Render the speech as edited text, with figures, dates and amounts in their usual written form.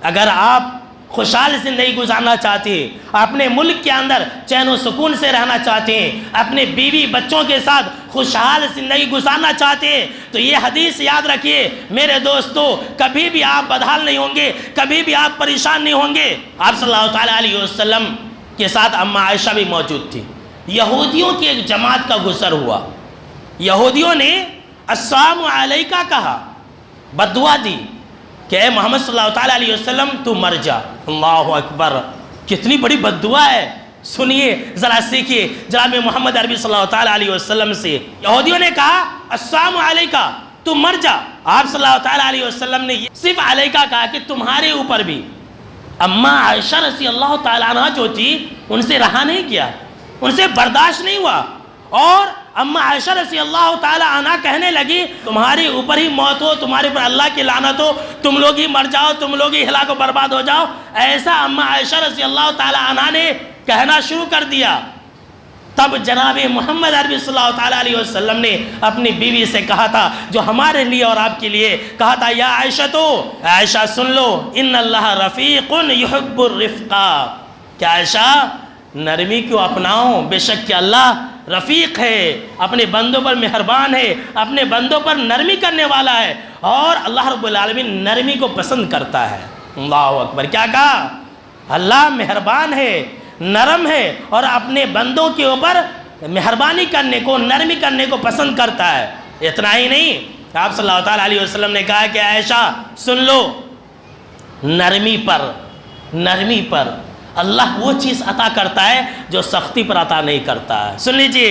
اگر آپ خوشحال زندگی گزارنا چاہتے ہیں، اپنے ملک کے اندر چین و سکون سے رہنا چاہتے ہیں، اپنے بیوی بچوں کے ساتھ خوشحال زندگی گزارنا چاہتے ہیں، تو یہ حدیث یاد رکھیے میرے دوستو، کبھی بھی آپ بدحال نہیں ہوں گے، کبھی بھی آپ پریشان نہیں ہوں گے۔ آپ صلی اللہ تعالیٰ علیہ وسلم کے ساتھ اماں عائشہ بھی موجود تھی۔ یہودیوں کی ایک جماعت کا گزر ہوا، یہودیوں نے السلام علیکہ کہا، بد دعا دی کہ اے محمد صلی اللہ تعالیٰ علیہ وسلم تو مر جا۔ اللہ اکبر، کتنی بڑی بد دعا ہے، سنیے ذرا سیکھیے جناب محمد عربی صلی اللہ تعالیٰ علیہ وسلم سے۔ یہودیوں نے کہا السلام علیکہ تو مر جا، آپ صلی اللہ تعالیٰ علیہ وسلم نے صرف علیکہ کہا کہ تمہارے اوپر بھی۔ اماں عائشہ رضی اللہ تعالیٰ عنہ جو تھی ان سے رہا نہیں کیا، ان سے برداشت نہیں ہوا، اور اماں عائشہ رضی اللہ تعالیٰ عنہ کہنے لگی تمہارے اوپر ہی موت ہو، تمہارے اوپر اللہ کی لعنت ہو، تم لوگ ہی مر جاؤ، تم لوگ ہی ہلاک و برباد ہو جاؤ۔ ایسا اماں عائشہ رضی اللہ تعالیٰ عنہ نے کہنا شروع کر دیا۔ تب جناب محمد عربی صلی اللہ تعالیٰ علیہ وسلم نے اپنی بیوی سے کہا تھا، جو ہمارے لیے اور آپ کے لیے کہا تھا، یا عائشہ تو عائشہ سن لو، ان اللہ رفیق یحب الرفقہ، کہ عائشہ نرمی کو اپناؤ، بے شک کہ اللہ رفیق ہے، اپنے بندوں پر مہربان ہے، اپنے بندوں پر نرمی کرنے والا ہے، اور اللہ رب العالمین نرمی کو پسند کرتا ہے۔ اللہ اکبر، کیا کہا؟ اللہ مہربان ہے، نرم ہے، اور اپنے بندوں کے اوپر مہربانی کرنے کو، نرمی کرنے کو پسند کرتا ہے۔ اتنا ہی نہیں، آپ صلی اللہ تعالیٰ علیہ وسلم نے کہا کہ عائشہ سن لو، نرمی پر اللہ وہ چیز عطا کرتا ہے جو سختی پر عطا نہیں کرتا ہے۔ سن لیجئے،